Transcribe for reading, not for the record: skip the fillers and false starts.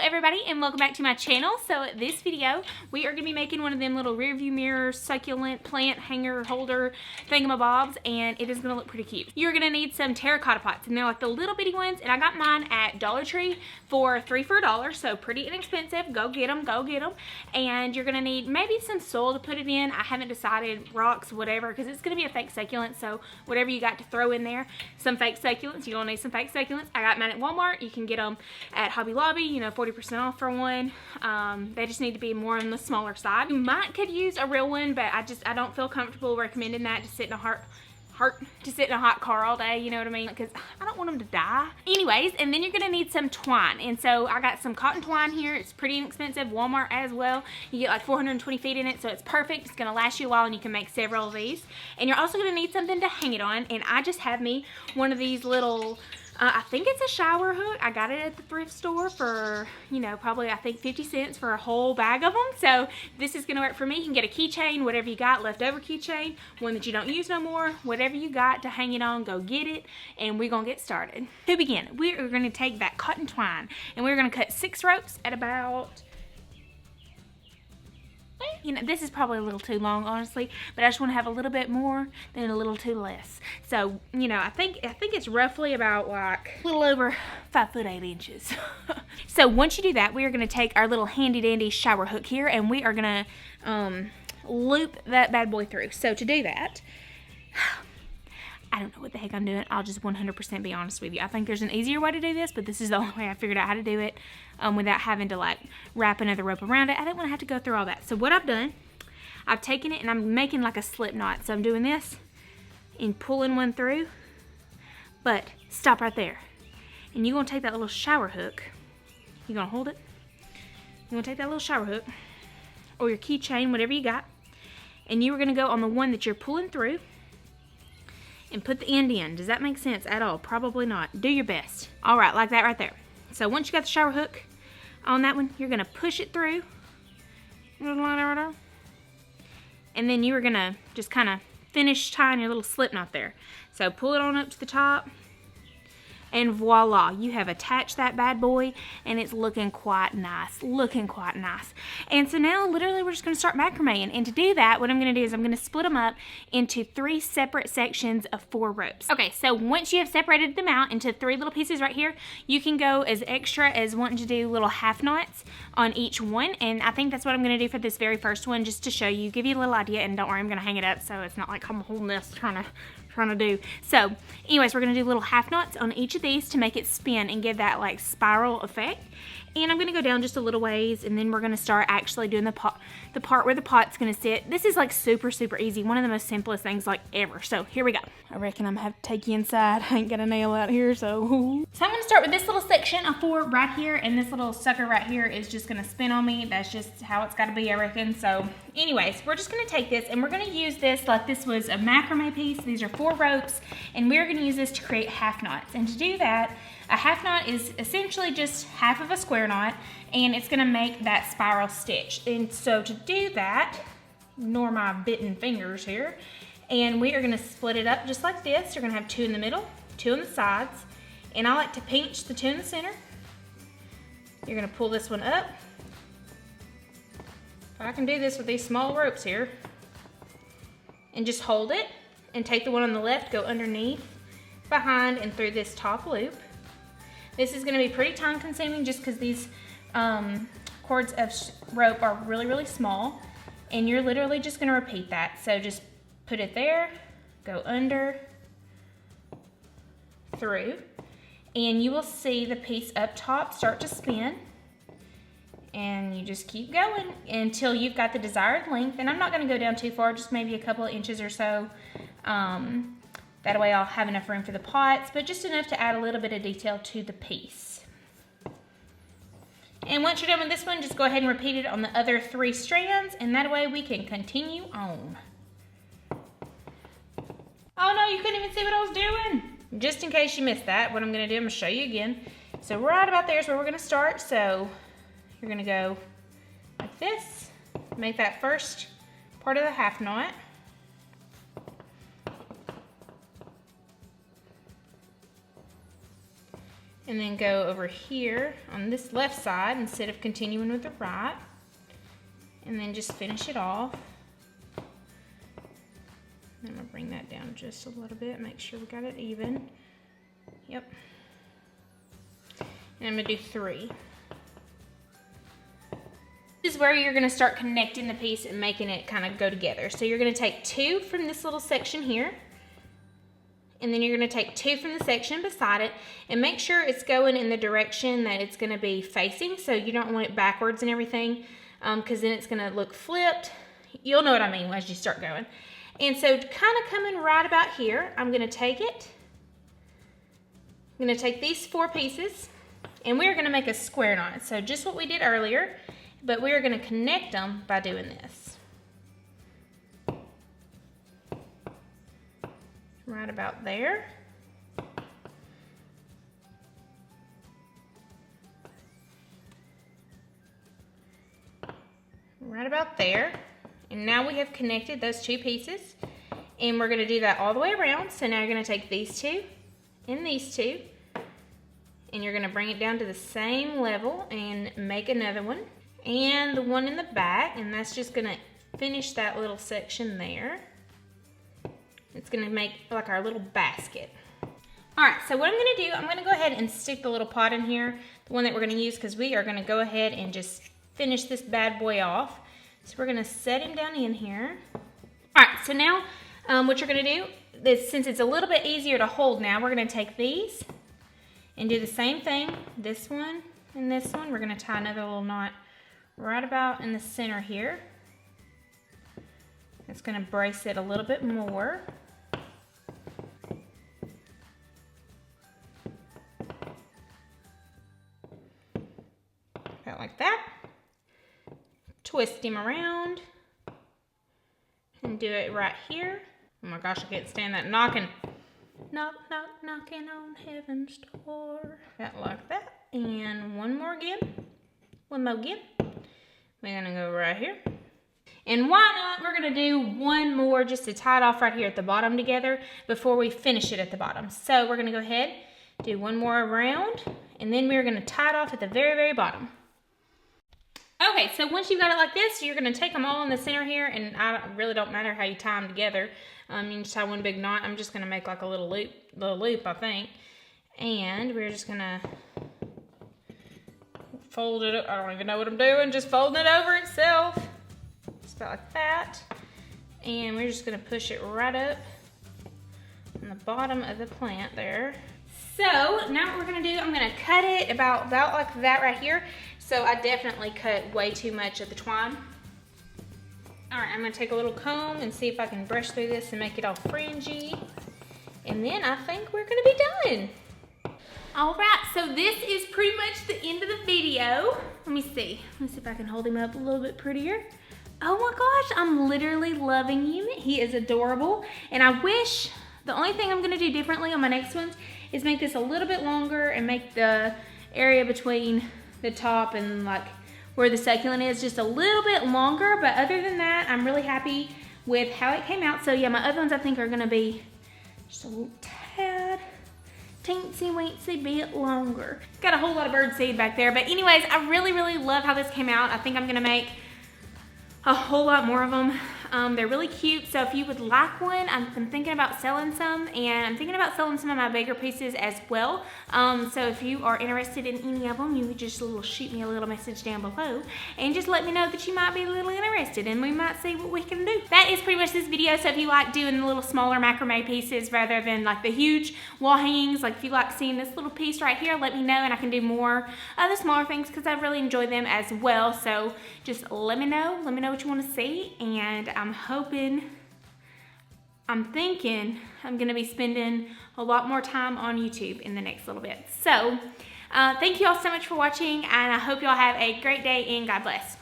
everybody, and welcome back to my channel. So this video we are going to be making one of them little rear view mirror succulent plant hanger holder thingamabobs, and it is going to look pretty cute. You're going to need some terracotta pots, and they're like the little bitty ones, and I got mine at Dollar Tree for 3 for $1, so pretty inexpensive. Go get them, go get them. And you're going to need maybe some soil to put it in. I haven't decided, rocks, whatever, because it's going to be a fake succulent, so whatever you got to throw in there. Some fake succulents, you're going to need some fake succulents. I got mine at Walmart. You can get them at Hobby Lobby, you know, 40% off for one. They just need to be more on the smaller side. You could use a real one, but I don't feel comfortable recommending that to sit in a hot car all day, you know what I mean? Because I don't want them to die. Anyways, and then you're gonna need some twine. And so I got some cotton twine here. It's pretty inexpensive, Walmart as well. You get like 420 feet in it, so it's perfect. It's gonna last you a while, and you can make several of these. And you're also gonna need something to hang it on. And I just have me one of these little, I think it's a shower hook. I got it at the thrift store for, you know, probably I think 50 cents for a whole bag of them. So this is going to work for me. You can get a keychain, whatever you got, leftover keychain, one that you don't use no more, whatever you got to hang it on, go get it, and we're going to get started. To begin, we are going to take that cotton twine, and we're going to cut 6 ropes at about, you know, this is probably a little too long, honestly, but I just want to have a little bit more than a little too less. So, you know, I think it's roughly about like a little over 5 foot 8 inches. So once you do that, we are going to take our little handy dandy shower hook here, and we are going to loop that bad boy through. So to do that, I don't know what the heck I'm doing. I'll just 100% be honest with you. I think there's an easier way to do this, but this is the only way I figured out how to do it without having to like wrap another rope around it. I didn't want to have to go through all that. So what I've done, I've taken it and I'm making like a slip knot. So I'm doing this and pulling one through, but stop right there. And you're going to take that little shower hook. You're going to hold it. You're going to take that little shower hook or your keychain, whatever you got, and you are going to go on the one that you're pulling through and put the end in. Does that make sense at all? Probably not. Do your best. All right, like that right there. So once you got the shower hook on that one, you're gonna push it through. And then you are gonna just kind of finish tying your little slip knot there. So pull it on up to the top, and voila, you have attached that bad boy, and it's looking quite nice, And so now literally we're just gonna start macrameing. And to do that, what I'm gonna do is I'm gonna split them up into 3 separate sections of 4 ropes. Okay, so once you have separated them out into 3 little pieces right here, you can go as extra as wanting to do little half knots on each one. And I think that's what I'm gonna do for this very first one, just to show you, give you a little idea. And don't worry, I'm gonna hang it up so it's not like I'm holding this trying to do. So anyways, we're gonna do little half knots on each of these to make it spin and give that like spiral effect. And I'm gonna go down just a little ways, and then we're gonna start actually doing the part where the pot's gonna sit. This is like super easy, one of the most simplest things like ever. So here we go. I reckon I'm gonna have to take you inside. I ain't got a nail out here, so I'm gonna start with this little section of 4 right here, and this little sucker right here is just gonna spin on me. That's just how it's gotta be, I reckon. So anyways, we're just gonna take this, and we're gonna use this like this was a macrame piece. These are 4 ropes, and we're gonna use this to create half knots. And to do that, a half knot is essentially just half of a square knot, and it's gonna make that spiral stitch. And so to do that, ignore my bitten fingers here, and we are gonna split it up just like this. You're gonna have 2 in the middle, 2 on the sides, and I like to pinch the 2 in the center. You're gonna pull this one up. I can do this with these small ropes here, and just hold it, and take the one on the left, go underneath, behind, and through this top loop. This is going to be pretty time consuming just because these cords of rope are really small, and you're literally just going to repeat that. So just put it there, go under, through, and you will see the piece up top start to spin, and you just keep going until you've got the desired length. And I'm not going to go down too far, just maybe a couple of inches or so. That way I'll have enough room for the pots, but just enough to add a little bit of detail to the piece. And once you're done with this one, just go ahead and repeat it on the other 3 strands, and that way we can continue on. Oh no, you couldn't even see what I was doing. Just in case you missed that, what I'm gonna do, I'm gonna show you again. So right about there is where we're gonna start. So you're gonna go like this, make that first part of the half knot. And then go over here on this left side instead of continuing with the right. And then just finish it off. I'm gonna bring that down just a little bit, make sure we got it even. Yep. And I'm gonna do 3. This is where you're gonna start connecting the piece and making it kind of go together. So you're gonna take 2 from this little section here, and then you're gonna take 2 from the section beside it, and make sure it's going in the direction that it's gonna be facing, so you don't want it backwards and everything, because then it's gonna look flipped. You'll know what I mean as you start going. And so kind of coming right about here, I'm gonna take it. I'm gonna take these 4 pieces, and we're gonna make a square knot. So just what we did earlier, but we're gonna connect them by doing this. Right about there. Right about there. And now we have connected those 2 pieces, and we're gonna do that all the way around. So now you're gonna take these 2 and these 2, and you're gonna bring it down to the same level and make another one. And the one in the back, and that's just gonna finish that little section there. It's gonna make like our little basket. All right, so what I'm gonna do, I'm gonna go ahead and stick the little pot in here, the one that we're gonna use, because we are gonna go ahead and just finish this bad boy off. So we're gonna set him down in here. All right, so now what you're gonna do is, since it's a little bit easier to hold now, we're gonna take these and do the same thing, this one and this one. We're gonna tie another little knot right about in the center here. It's gonna brace it a little bit more. About like that. Twist him around and do it right here. Oh my gosh, I can't stand that knocking. Knock, knock, knocking on heaven's door. Got like that. And one more again. One more again. We're gonna go right here. And why not? We're gonna do one more just to tie it off right here at the bottom together before we finish it at the bottom. So we're gonna go ahead, do one more around, and then we're gonna tie it off at the very, very bottom. Okay, so once you've got it like this, you're gonna take them all in the center here, and really don't matter how you tie them together. You can just tie one big knot. I'm just gonna make like a little loop, I think. And we're just gonna fold it up. I don't even know what I'm doing, just folding it over itself. Just about like that. And we're just gonna push it right up on the bottom of the plant there. So now what we're gonna do, I'm gonna cut it about like that right here. So I definitely cut way too much of the twine. All right, I'm gonna take a little comb and see if I can brush through this and make it all fringy. And then I think we're gonna be done. All right, so this is pretty much the end of the video. Let me see if I can hold him up a little bit prettier. Oh my gosh, I'm literally loving him. He is adorable. And I wish, the only thing I'm gonna do differently on my next ones is make this a little bit longer and make the area between the top and like where the succulent is just a little bit longer. But other than that, I'm really happy with how it came out. So yeah, my other ones I think are gonna be just a little tad, teensy weensy bit longer. Got a whole lot of bird seed back there. But anyways, I really, really love how this came out. I think I'm gonna make a whole lot more of them. They're really cute, so if you would like one, I'm thinking about selling some, and I'm thinking about selling some of my bigger pieces as well. So if you are interested in any of them, you could just shoot me a little message down below and just let me know that you might be a little interested, and we might see what we can do. That is pretty much this video. So if you like doing the little smaller macrame pieces rather than like the huge wall hangings, like if you like seeing this little piece right here, let me know and I can do more of the smaller things because I really enjoy them as well. So just let me know what you want to see, and I'm thinking I'm gonna be spending a lot more time on YouTube in the next little bit. So thank you all so much for watching, and I hope you all have a great day, and God bless.